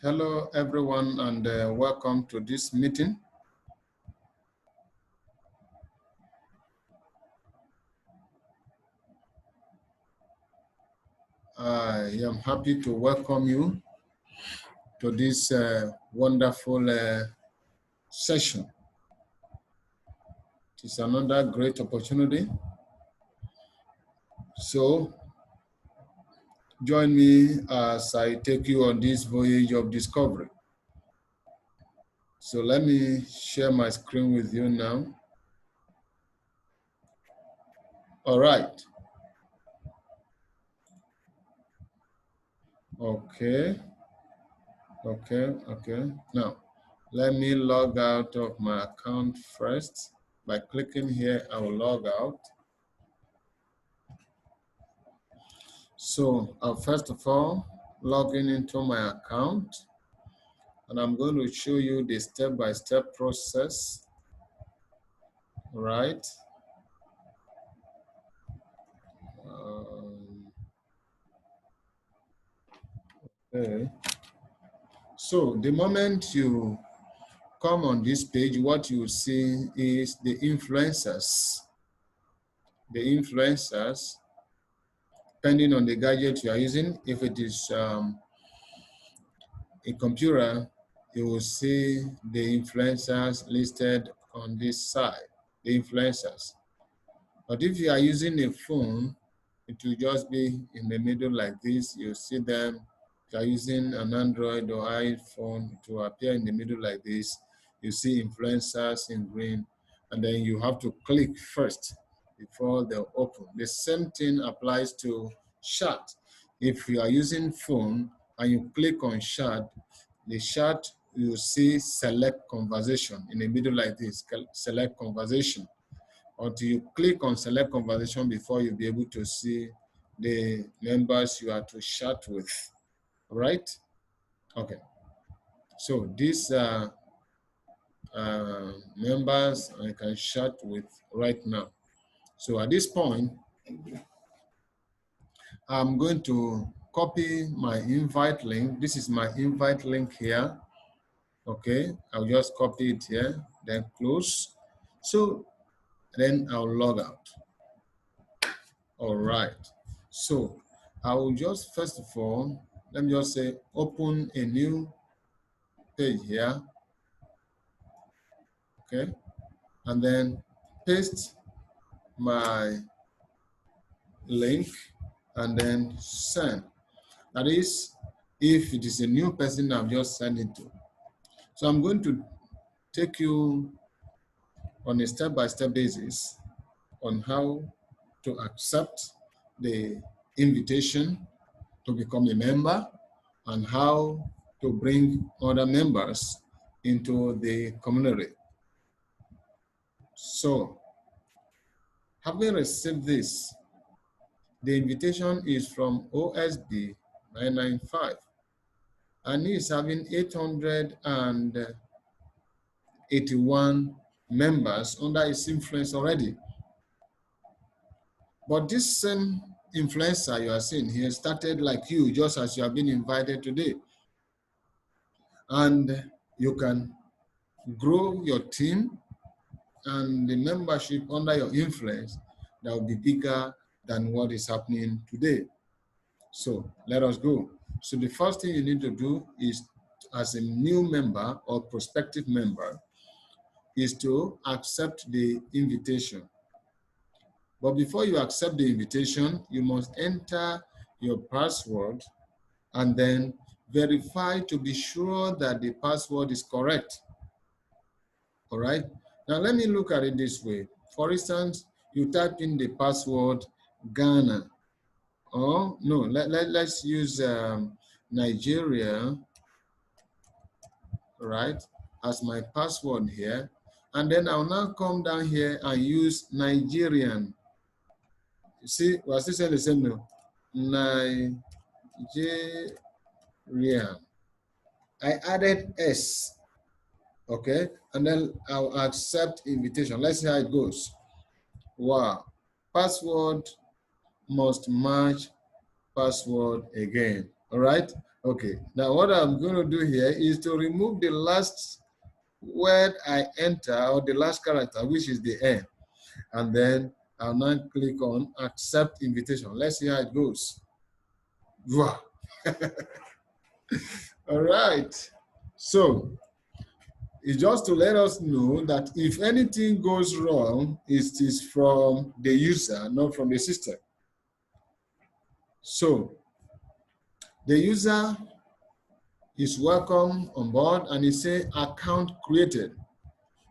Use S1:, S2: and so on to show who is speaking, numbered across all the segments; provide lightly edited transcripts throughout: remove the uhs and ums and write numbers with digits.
S1: Hello, everyone, and welcome to this meeting. I am happy to welcome you to this wonderful session. It's another great opportunity. So, join me as I take you on this voyage of discovery. So, let me share my screen with you now. All right. Okay. Now, let me log out of my account first. By clicking here, I will log out. So I'll first of all log into my account, and I'm going to show you the step-by-step process, right? Okay. So the moment you come on this page, what you see is the influencers. The influencers, depending on the gadget you are using, if it is a computer, you will see the influencers listed on this side, the influencers. But if you are using a phone, it will just be in the middle like this. You see them. If you are using an Android or iPhone, it will appear in the middle like this. You see influencers in green, and then you have to click first before they'll open. The same thing applies to chat. If you are using phone and you click on chat, the chat, you see select conversation in the middle like this, select conversation. Until you click on select conversation before you'll be able to see the members you are to chat with. All right? Okay. So these members I can chat with right now. So at this point, I'm going to copy my invite link. This is my invite link here. Okay, I'll just copy it here, then close. So then I'll log out. All right. So I will just, first of all, let me just say, open a new page here. Okay. And then paste my link and then send. That is, if it is a new person I'm just sending to. So I'm going to take you on a step-by-step basis on how to accept the invitation to become a member and how to bring other members into the community. So, having received this, the invitation is from OSD 995, and he is having 881 members under his influence already. But this same influencer you are seeing here started like you, just as you have been invited today. And you can grow your team and the membership under your influence that will be bigger than what is happening today. So let us go. So the first thing you need to do is, as a new member or prospective member, is to accept the invitation. But before you accept the invitation, you must enter your password and then verify to be sure that the password is correct. All right. Now let me look at it this way. For instance, you type in the password Ghana. Oh, no, let's use Nigeria, right, as my password here. And then I'll now come down here and use Nigerian. You see, we're still saying the same now. Nigerian. I added S, okay? And then I'll accept invitation. Let's see how it goes. Wow. Password must match password again. All right. Okay, now what I'm going to do here is to remove the last word I enter, or the last character, which is the N. And then I'll now click on accept invitation. Let's see how it goes. Wow. All right. So it's just to let us know that if anything goes wrong, it is from the user, not from the system. So the user is welcome on board, and it says account created.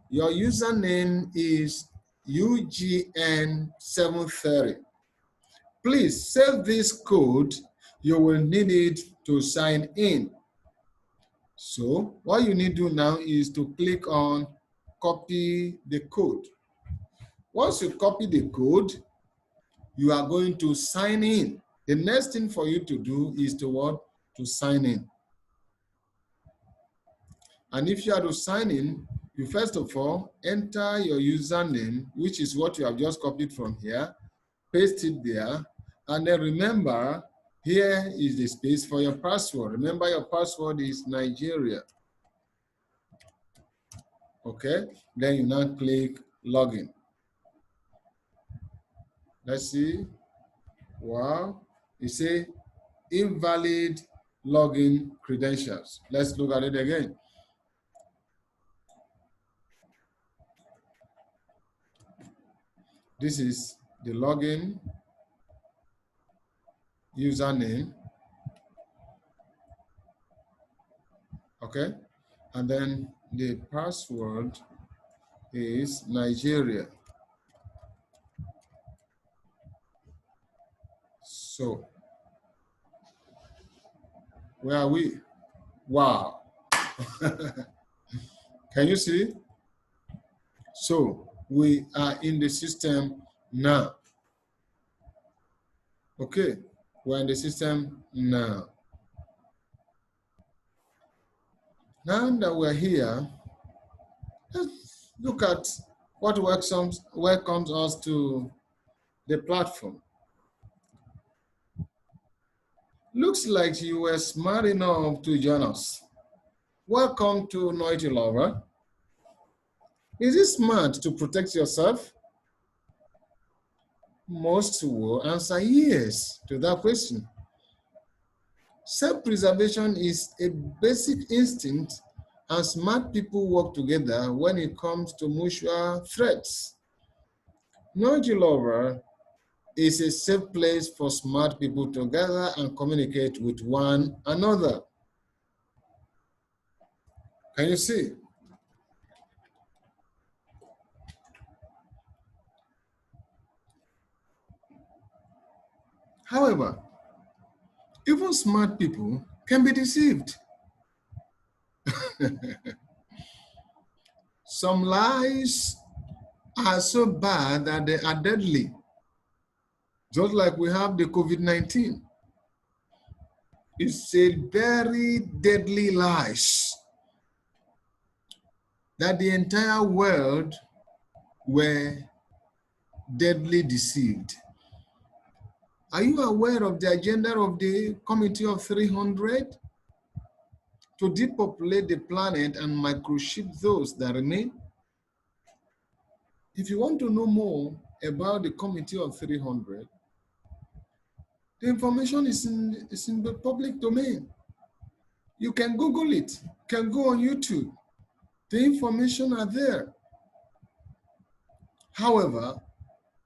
S1: Your username is UGN730. Please save this code. You will need it to sign in. So what you need to do now is to click on copy the code. Once you copy the code, you are going to sign in. The next thing for you to do is to what? To sign in. And if you are to sign in, you first of all enter your username, which is what you have just copied from here, paste it there, and then remember, here is the space for your password. Remember, your password is Nigeria. Okay, then you now click login. Let's see. Wow, you say invalid login credentials. Let's look at it again. This is the login username. Okay, and then the password is Nigeria. So where are we? Wow. Can you see? So we are in the system now. Okay, we're in the system now. Now that we're here, let's look at what welcomes us to the platform. Looks like you were smart enough to join us. Welcome to Noitulover. Is it smart to protect yourself? Most will answer yes to that question. Self-preservation is a basic instinct, and smart people work together when it comes to mutual threats. Noitulover is a safe place for smart people to gather and communicate with one another. Can you see? However, even smart people can be deceived. Some lies are so bad that they are deadly. Just like we have the COVID-19. It's a very deadly lies that the entire world were deadly deceived. Are you aware of the agenda of the Committee of 300? To depopulate the planet and microchip those that remain? If you want to know more about the Committee of 300, the information is in the public domain. You can Google it, you can go on YouTube. The information are there. However,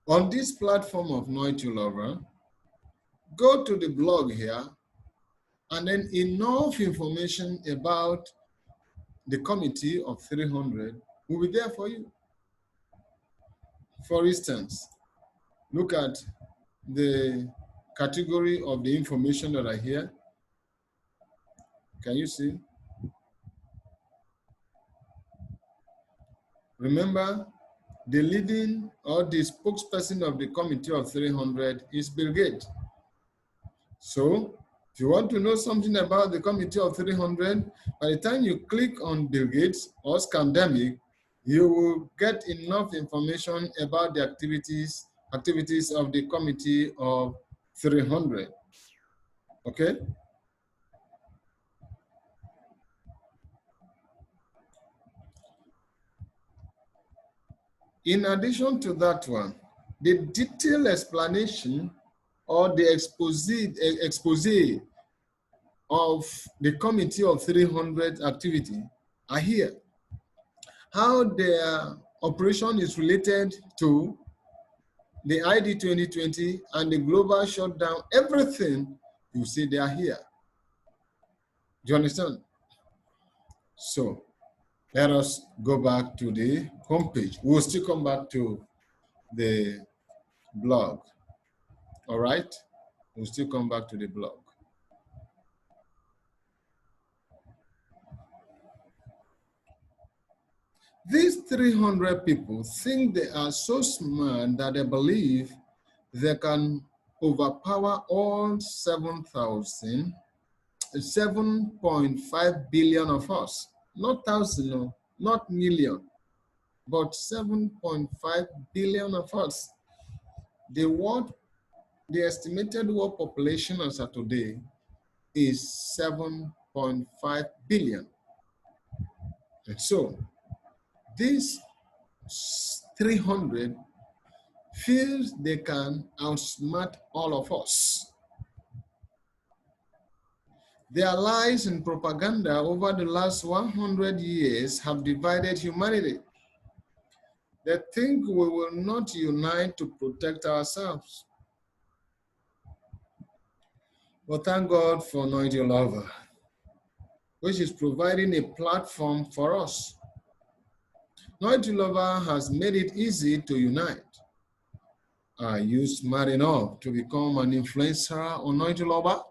S1: on this platform of Noitulover, go to the blog here, and then enough information about the Committee of 300 will be there for you. For instance, look at the category of the information that are here. Can you see? Remember, the leading or the spokesperson of the Committee of 300 is Bill Gates. So, if you want to know something about the Committee of 300, by the time you click on Bill Gates or Scandemic, you will get enough information about the activities of the Committee of 300. Okay? In addition to that one, the detailed explanation or the expose of the Committee of 300 activity are here. How their operation is related to the ID 2020 and the global shutdown, everything you see they are here. Do you understand? So let us go back to the homepage. We'll still come back to the blog. All right? We'll still come back to the blog. These 300 people think they are so smart that they believe they can overpower all 7.5 billion of us. Not thousand, no, not million, but 7.5 billion of us. The estimated world population as of today is 7.5 billion. And so these 300 feels they can outsmart all of us. Their lies and propaganda over the last 100 years have divided humanity. They think we will not unite to protect ourselves. But thank God for Noitulover, which is providing a platform for us. Noitulover has made it easy to unite. Are you smart enough to become an influencer on Noitulover?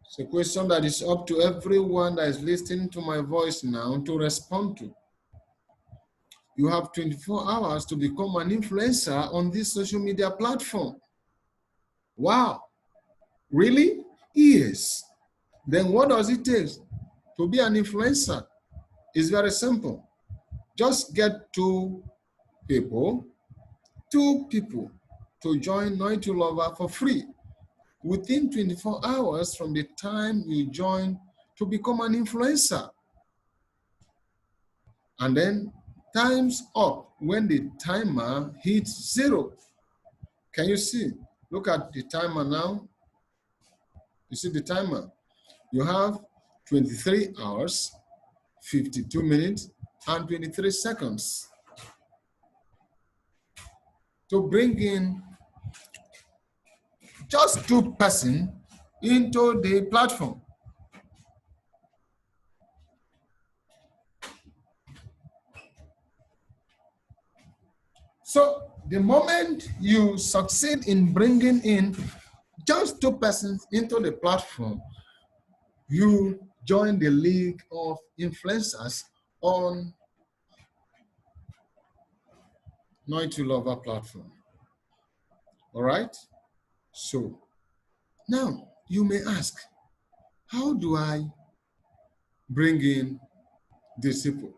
S1: It's a question that is up to everyone that is listening to my voice now to respond to. You have 24 hours to become an influencer on this social media platform. Wow, really? Yes. Then what does it take to be an influencer? It's very simple. Just get two people to join Noitulover for free within 24 hours from the time you join to become an influencer. And then time's up when the timer hits 0. Can you see? Look at the timer now. You see the timer. You have 23 hours, 52 minutes, and 23 seconds to bring in just 2 persons into the platform. So the moment you succeed in bringing in just 2 persons into the platform, you join the league of influencers on Noitulover platform. All right? So now you may ask, how do I bring in these people?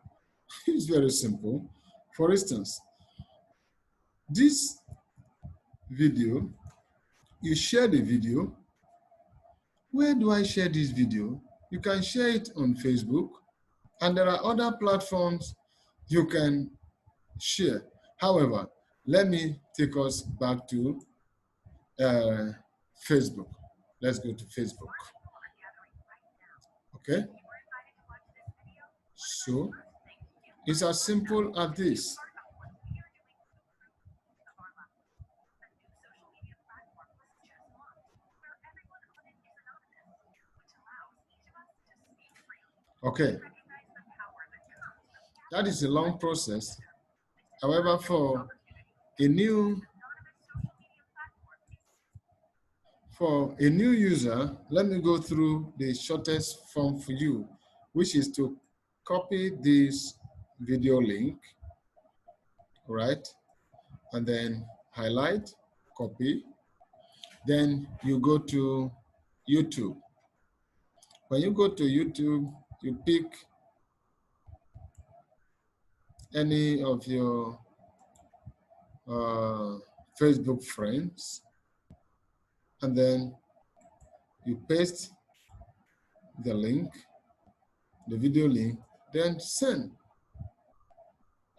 S1: It's very simple. For instance, this video, you share the video. Where do I share this video? You can share it on Facebook, and there are other platforms you can share. However, let me take us back to Facebook. Let's go to Facebook. Okay? So, it's as simple as this. Okay. That is a long process. However, for a new user, let me go through the shortest form for you, which is to copy this video link, right? And then highlight, copy. Then you go to YouTube. When you go to YouTube, you pick any of your Facebook friends, and then you paste the link, the video link, then send.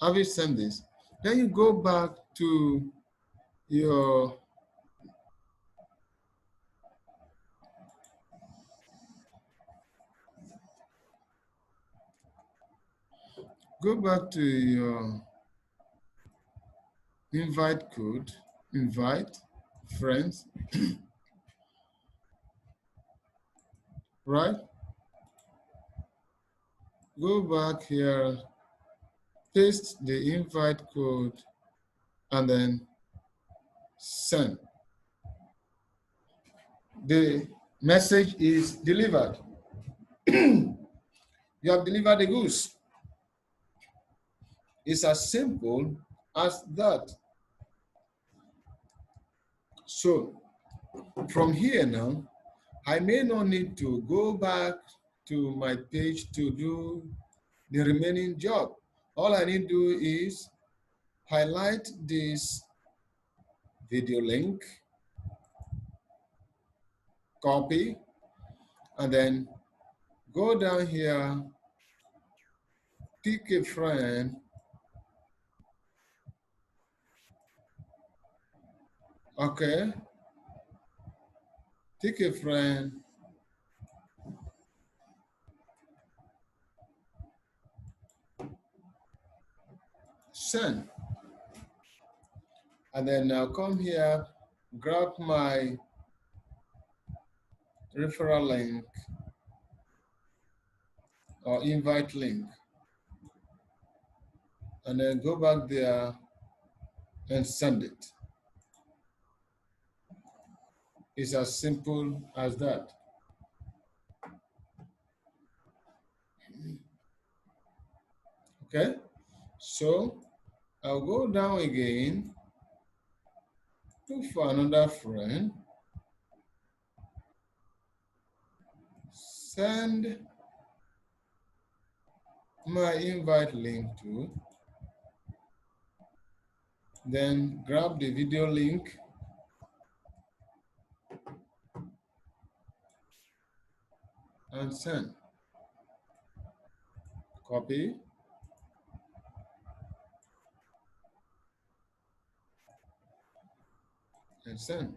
S1: Have you sent this? Then you go back to your invite code, invite friends, right? Go back here, paste the invite code, and then send. The message is delivered. You have delivered the goods. It's as simple as that. So from here now, I may not need to go back to my page to do the remaining job. All I need to do is highlight this video link, copy, and then go down here, pick a friend, okay, pick a friend, send, and then I'll come here, grab my referral link or invite link, and then go back there and send it. It's as simple as that. Okay, so I'll go down again, look for another friend, send my invite link to, then grab the video link, and send. Copy and send.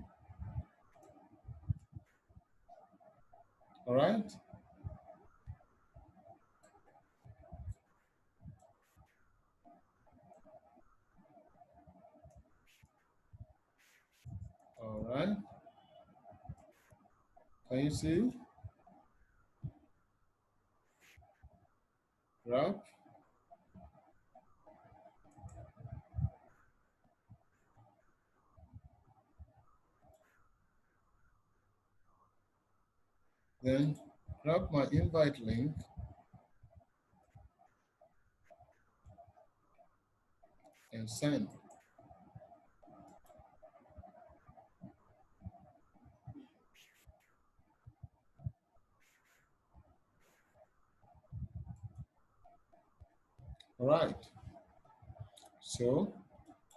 S1: All right? All right. Can you see? Grab. Then grab my invite link and send. All right. So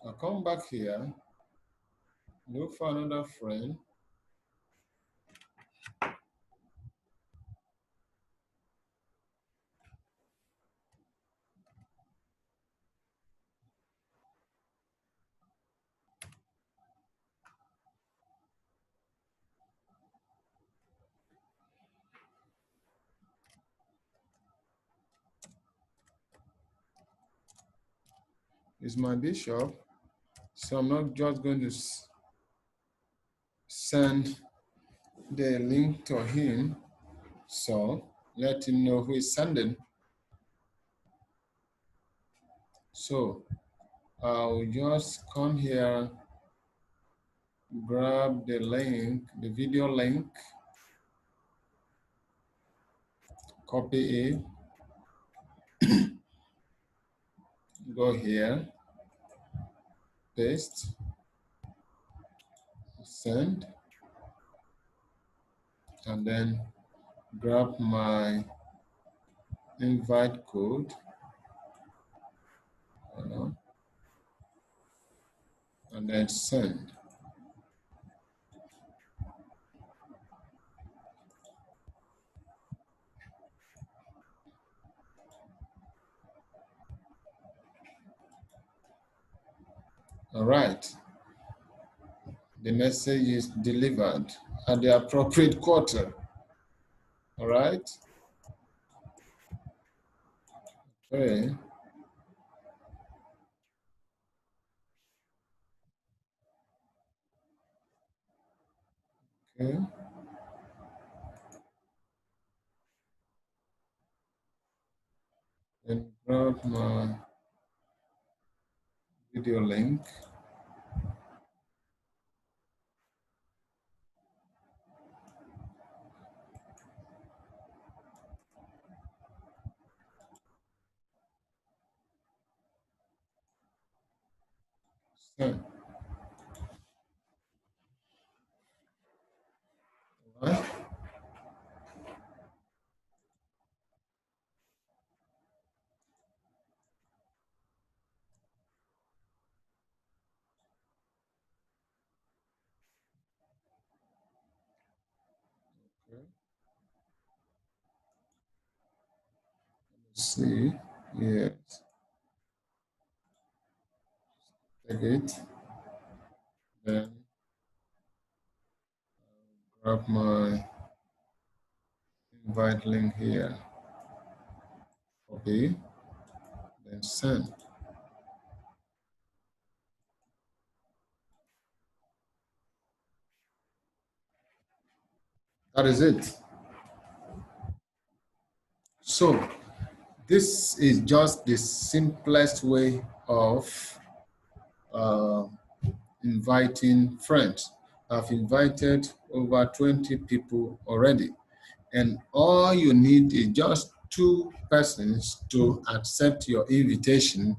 S1: I'll come back here, look for another friend, is my bishop. So I'm not just going to send the link to him. So let him know who is sending. So I'll just come here, grab the link, the video link, copy it, go here, paste, send, and then grab my invite code, and then send. All right. The message is delivered at the appropriate quarter. All right. Okay. Okay. Then grab my video link. Send. All right. Okay. Let's see. Yes. Take it. Then grab my invite link here. Copy. Then send. That is it. So this is just the simplest way of uh, inviting friends. I've invited over 20 people already, and all you need is just 2 persons to accept your invitation,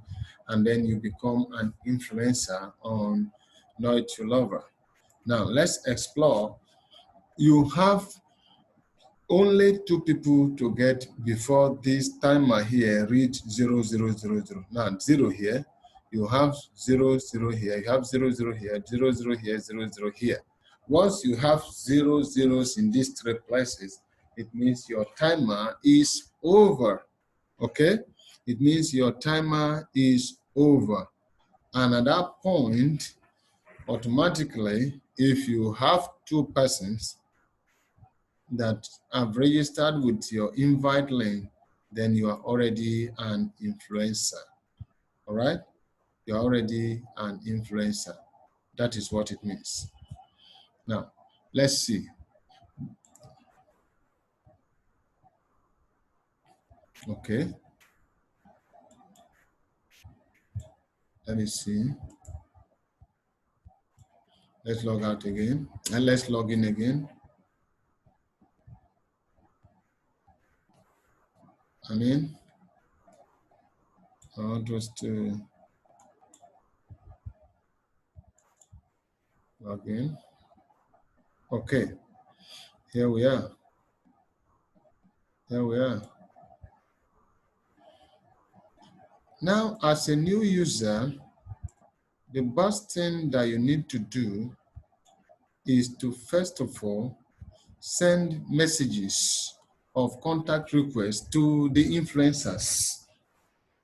S1: and then you become an influencer on Noitulover. Now let's explore. You have only 2 people to get before this timer here reach 0000. Now 0 here, you have 00 here, you have 00 here, 00 here, 00 here. Once you have 0 zeros in these 3 places, it means your timer is over. Okay? It means your timer is over. And at that point, automatically, if you have 2 persons that have registered with your invite link, then you are already an influencer. All right? You're already an influencer. That is what it means. Now, let's see. Okay. Let me see. Let's log out again. And let's log in again. I want us to log in. Okay. Here we are. Here we are. Now, as a new user, the best thing that you need to do is to, first of all, send messages of contact requests to the influencers.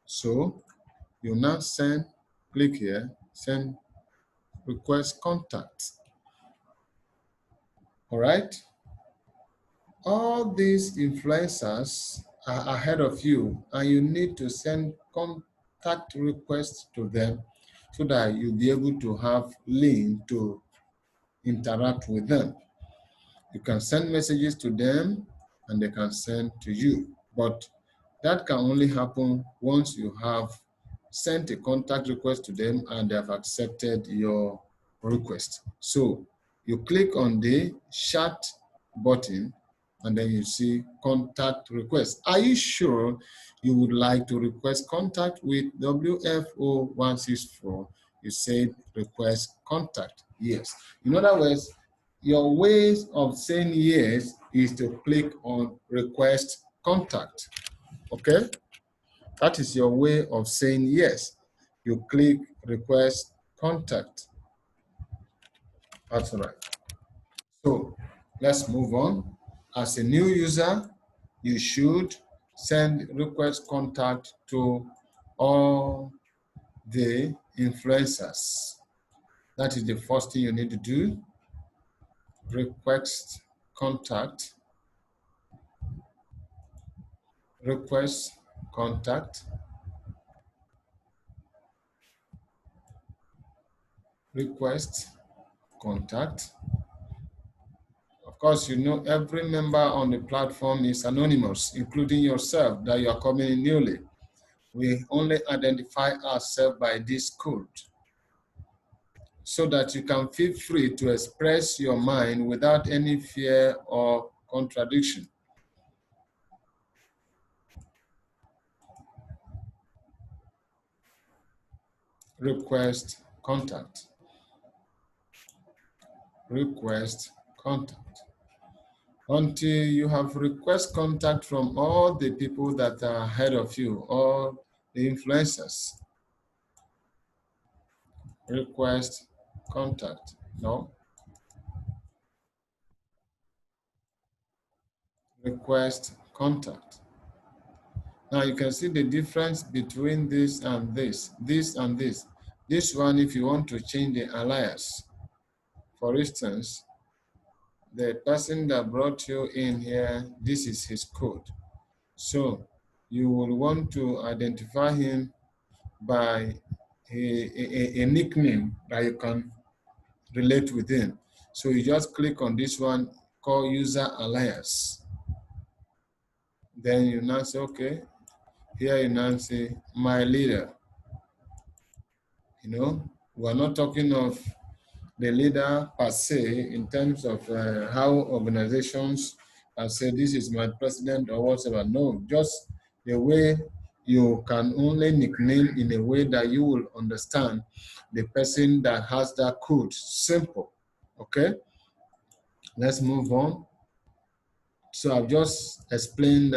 S1: So you now click here, send request contact. All right. All these influencers are ahead of you, and you need to send contact requests to them so that you'll be able to have link to interact with them. You can send messages to them and they can send to you. But that can only happen once you have sent a contact request to them and they have accepted your request. So you click on the chat button and then you see contact request. Are you sure you would like to request contact with WFO164? You said request contact. Yes. In other words, your ways of saying yes is to click on request contact. Okay? That is your way of saying yes. You click request contact. That's right. So let's move on. As a new user, you should send request contact to all the influencers. That is the first thing you need to do. Request contact. Request contact. Request contact. Of course, you know every member on the platform is anonymous, including yourself that you are coming in newly. We only identify ourselves by this code so that you can feel free to express your mind without any fear or contradiction. Request contact. Request contact. Until you have request contact from all the people that are ahead of you, all the influencers. Request contact. No. Request contact. Now you can see the difference between this and this, this and this. This one, if you want to change the alias, for instance, the person that brought you in here, this is his code. So you will want to identify him by a nickname that you can relate with him. So you just click on this one called user alias. Then you now say, okay, here you now say my leader. You know, we're not talking of the leader per se in terms of how organizations say this is my president or whatever. No, just the way you can only nickname in a way that you will understand the person that has that code. Simple. Okay? Let's move on. So I've just explained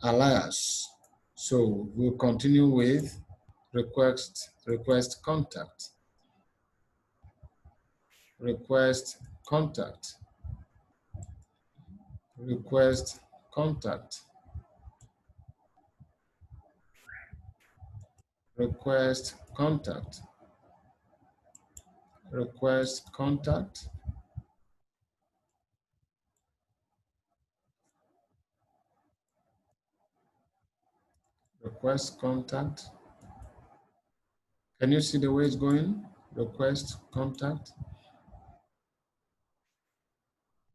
S1: alias. So we'll continue with request contact. Request contact. Request contact. Request contact. Request contact. Request contact. Can you see the way it's going? Request contact.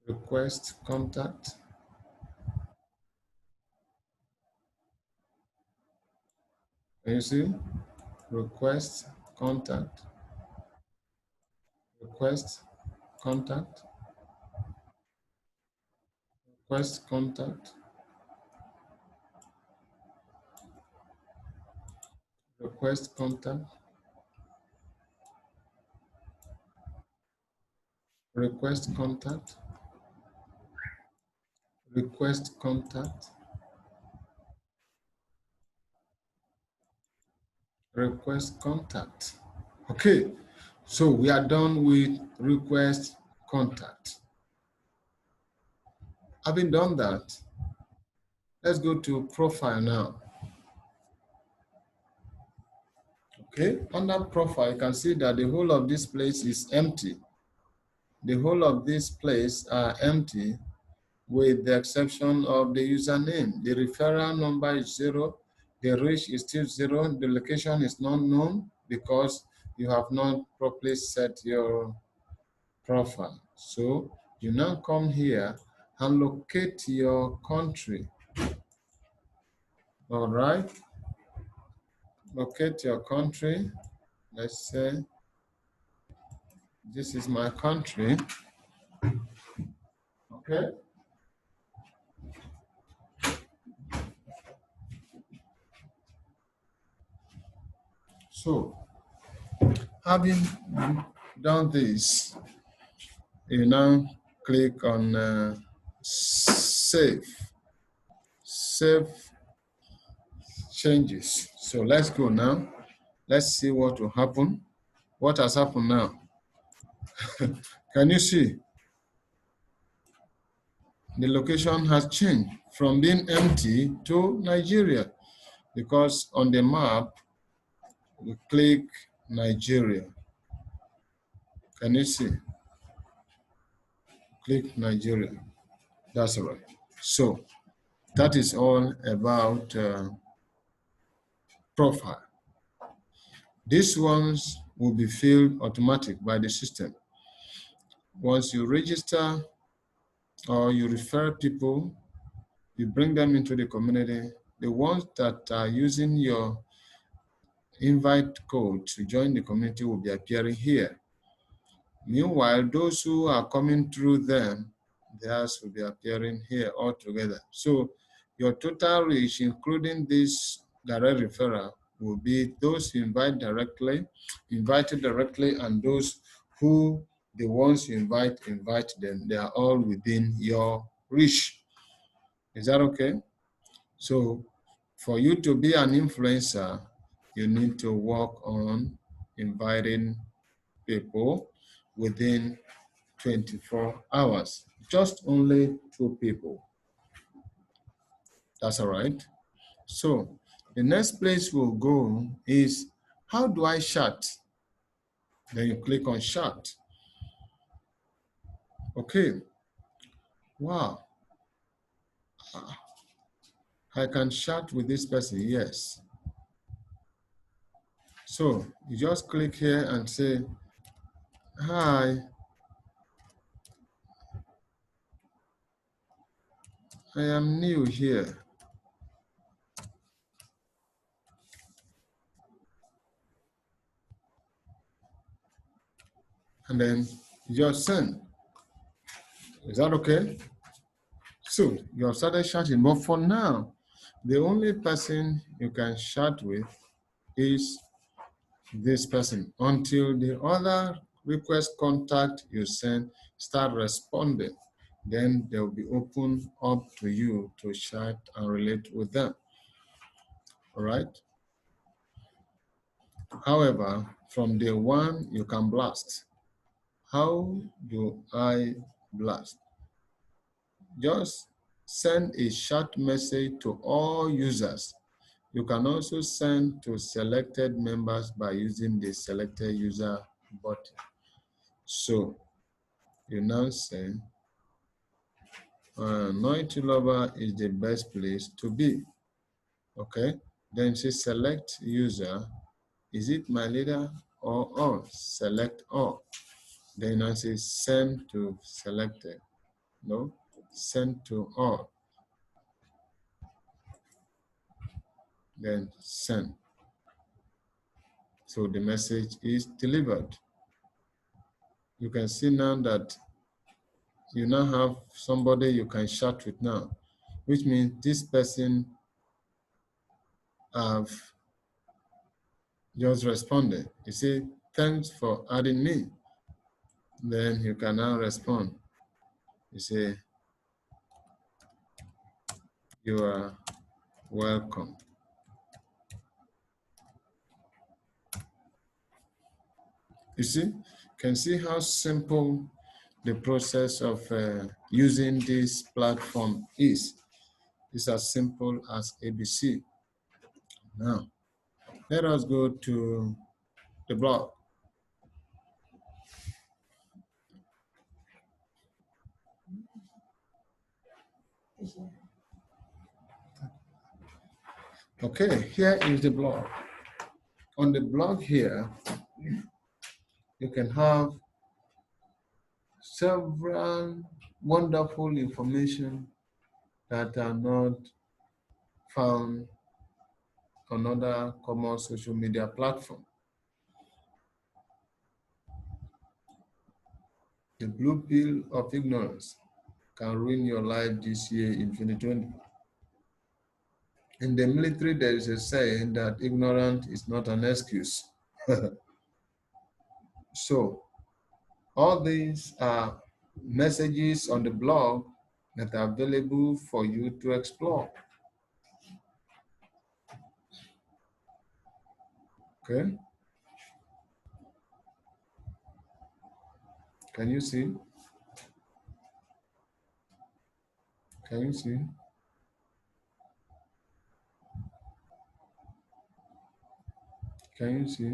S1: Request contact. Can you see? Request contact. Request contact. Request contact. Request contact. Request contact. Request contact. Request contact. Okay, so we are done with request contact. Having done that, let's go to profile now. Okay, under profile, you can see that the whole of this place is empty. The whole of this place are empty with the exception of the username. The referral number is 0. The reach is still 0. The location is not known because you have not properly set your profile. So you now come here and locate your country. All right. Locate your country. Let's say this is my country. Okay. So having done this, you now click on save. Save changes. So let's go now. Let's see what will happen. What has happened now? Can you see? The location has changed from being empty to Nigeria because on the map, we click Nigeria. Can you see? Click Nigeria. That's right. So that is all about profile. These ones will be filled automatic by the system. Once you register or you refer people, you bring them into the community. The ones that are using your invite code to join the community will be appearing here. Meanwhile, those who are coming through them, theirs will be appearing here all together. So your total reach, including this direct referral, will be those you invited directly, and those who the ones you invite them. They are all within your reach. Is that okay? So for you to be an influencer, you need to work on inviting people within 24 hours. Just only 2 people. That's all right. So the next place we'll go is, how do I chat? Then you click on chat. Okay. Wow. I can chat with this person. Yes. So you just click here and say, hi, I am new here. And then you just send. Is that okay? So you have started chatting, but for now, the only person you can chat with is this person until the other request contact you send start responding. Then they'll be open up to you to chat and relate with them. All right. However, from day one, you can blast. How do I blast? Just send a short message to all users. You can also send to selected members by using the selected user button. So you now say, Noitulover is the best place to be. Okay. Then say select user. Is it my leader or all? Select all. Then I say send to selected. No, send to all. Then send. So the message is delivered. You can see now that you now have somebody you can chat with now, which means this person have just responded. You say, thanks for adding me. Then you can now respond. You say, you are welcome. You see, you can see how simple the process of using this platform is. It's as simple as ABC. Now, let us go to the blog. Okay, here is the blog. On the blog here, you can have several wonderful information that are not found on other common social media platform. The blue pill of ignorance can ruin your life this year in 2020. In the military, there is a saying that ignorance is not an excuse. So, all these are messages on the blog that are available for you to explore. Okay? Can you see? Can you see? Can you see?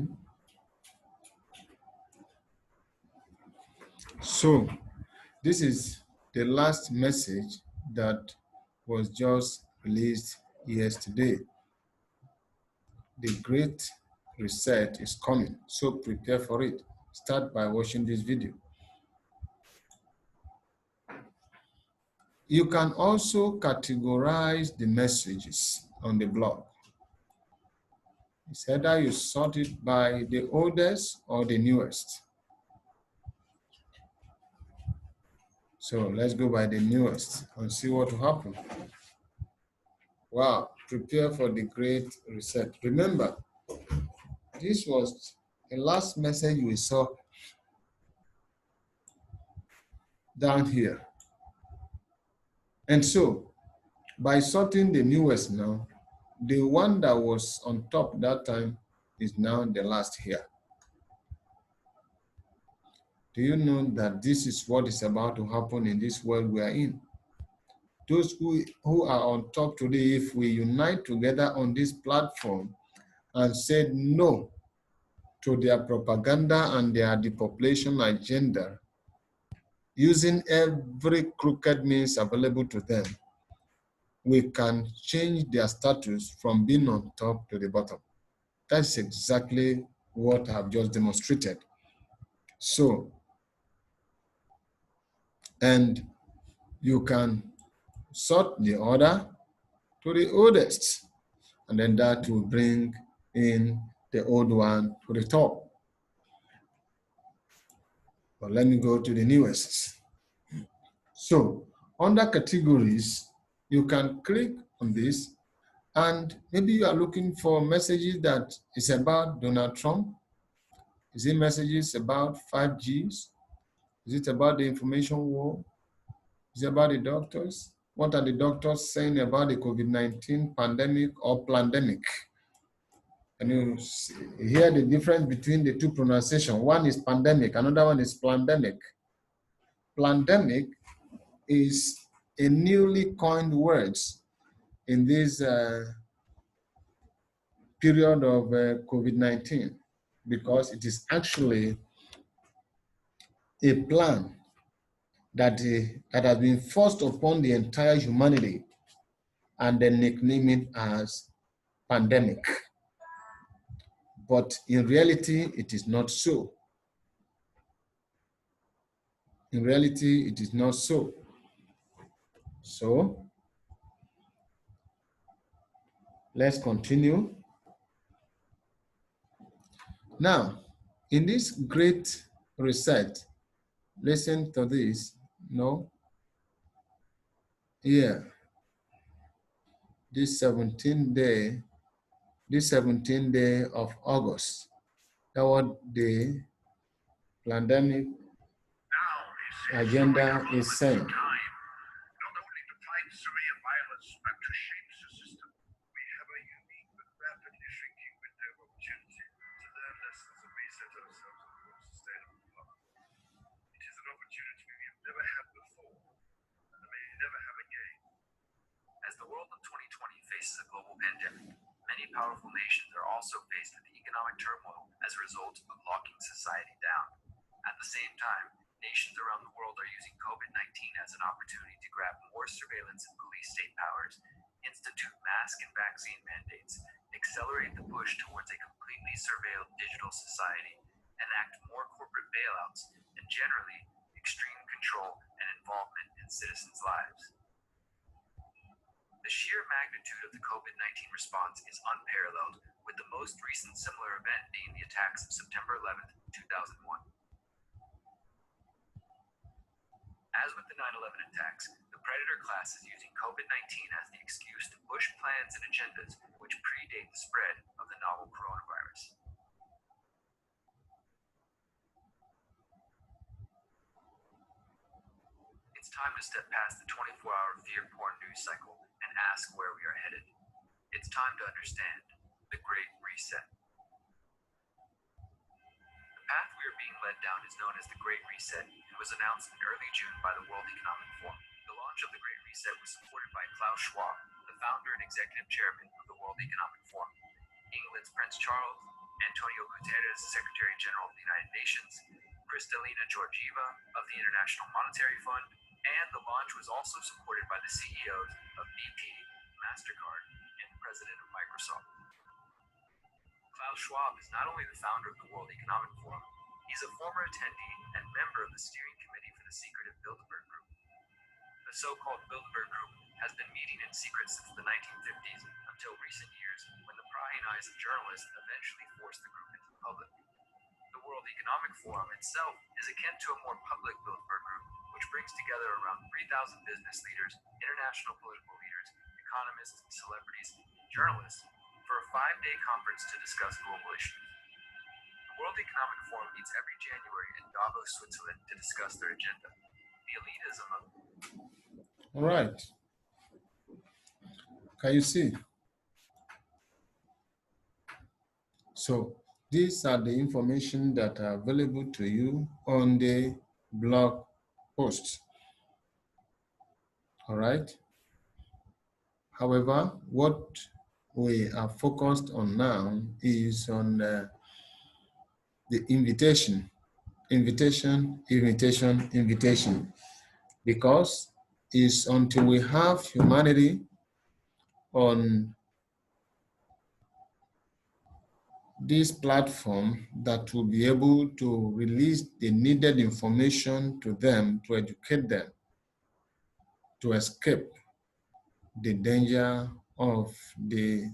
S1: So this is the last message that was just released yesterday. The Great Reset is coming, so prepare for it. Start by watching this video. You can also categorize the messages on the blog. It's either you sort it by the oldest or the newest. So let's go by the newest and see what will happen. Wow, prepare for the Great Reset. Remember, this was the last message we saw down here. And so, by sorting the newest now, the one that was on top that time is now the last here. Do you know that this is what is about to happen in this world we are in? Those who are on top today, if we unite together on this platform and say no to their propaganda and their depopulation agenda, using every crooked means available to them, we can change their status from being on top to the bottom. That's exactly what I've just demonstrated. So, and you can sort the order to the oldest, and then that will bring in the old one to the top. But let me go to the newest. So, under categories, you can click on this, and maybe you are looking for messages that is about Donald Trump. Is it messages about 5Gs? Is it about the information war? Is it about the doctors? What are the doctors saying about the COVID-19 pandemic or pandemic? Can you hear the difference between the two pronunciations? One is pandemic, another one is pandemic. Pandemic is a newly coined word in this period of COVID-19 because it is actually a plan that has been forced upon the entire humanity and then nickname it as pandemic. But in reality, it is not so. In reality, it is not so. So, let's continue. Now, in this great reset, listen to this. No? Here, this 17th day of August, that was the pandemic agenda is saying.
S2: As the world of 2020 faces a global pandemic, many powerful nations are also faced with economic turmoil as a result of locking society down. At the same time, nations around the world are using COVID-19 as an opportunity to grab more surveillance and police state powers, institute mask and vaccine mandates, accelerate the push towards a completely surveilled digital society, enact more corporate bailouts, and generally, extreme control and involvement in citizens' lives. The sheer magnitude of the COVID-19 response is unparalleled, with the most recent similar event being the attacks of September 11th, 2001. As with the 9/11 attacks, the predator class is using COVID-19 as the excuse to push plans and agendas which predate the spread of the novel coronavirus. It's time to step past the 24-hour fear-porn news cycle and ask where we are headed. It's time to understand the Great Reset. The path we are being led down is known as the Great Reset and was announced in early June by the World Economic Forum. The launch of the Great Reset was supported by Klaus Schwab, the founder and executive chairman of the World Economic Forum, England's Prince Charles, Antonio Guterres, Secretary General of the United Nations, Kristalina Georgieva of the International Monetary Fund, and the launch was also supported by the CEOs of BP, MasterCard, and the president of Microsoft. Klaus Schwab is not only the founder of the World Economic Forum, he's a former attendee and member of the steering committee for the secretive Bilderberg Group. The so-called Bilderberg Group has been meeting in secret since the 1950s until recent years, when the prying eyes of journalists eventually forced the group into the public. The World Economic Forum itself is akin to a more public Bilderberg Group, which brings together around 3,000 business leaders, international political leaders, economists, celebrities, journalists, for a 5-day conference to discuss global issues. The World Economic Forum meets every January in Davos, Switzerland to discuss their agenda. The elitism of...
S1: All right. Can you see? So these are the information that are available to you on the blog post. All right. However, what we are focused on now is on the invitation, because it's until we have humanity on this platform that will be able to release the needed information to them to educate them to escape the danger of the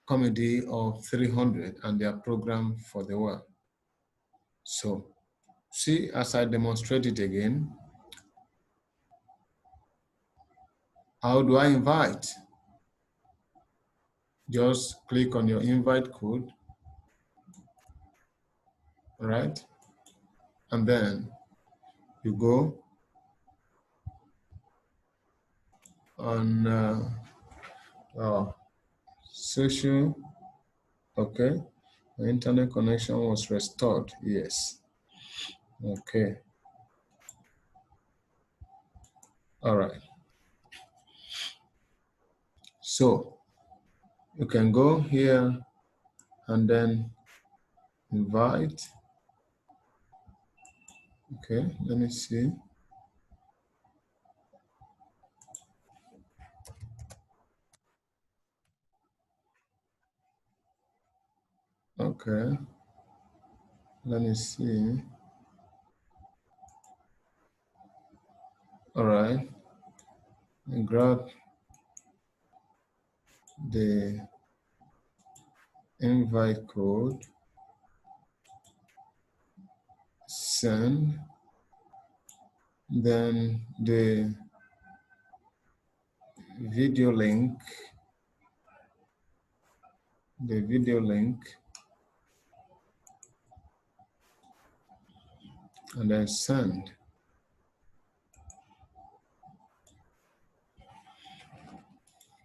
S1: comedy of 300 and their program for the world. So, see, as I demonstrate it again, how do I invite? Just click on your invite code, right? And then you go on social, okay? The internet connection was restored, yes. Okay. All right. So you can go here and then invite. Okay, let me see. Okay, let me see. All right, and grab the invite code, send, then the video link, and then send.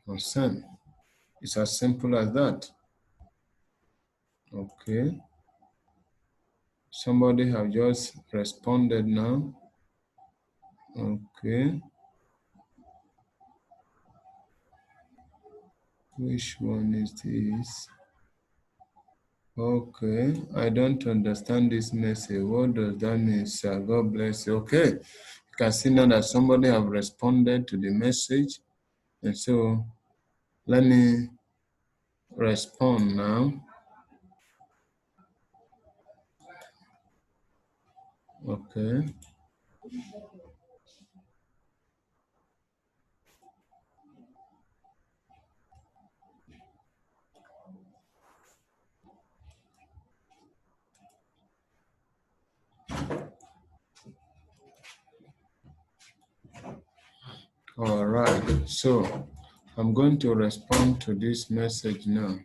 S1: Or send. It's as simple as that. Okay. Somebody have just responded now. Okay. Which one is this? Okay, I don't understand this message. What does that mean, sir? God bless you. Okay, you can see now that somebody have responded to the message. And so let me respond now. Okay. All right, so I'm going to respond to this message now.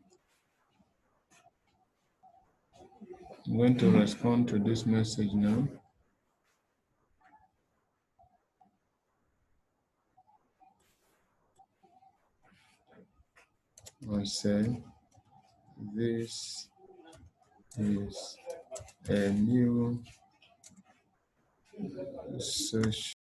S1: I'm going to respond to this message now. I say, this is a new social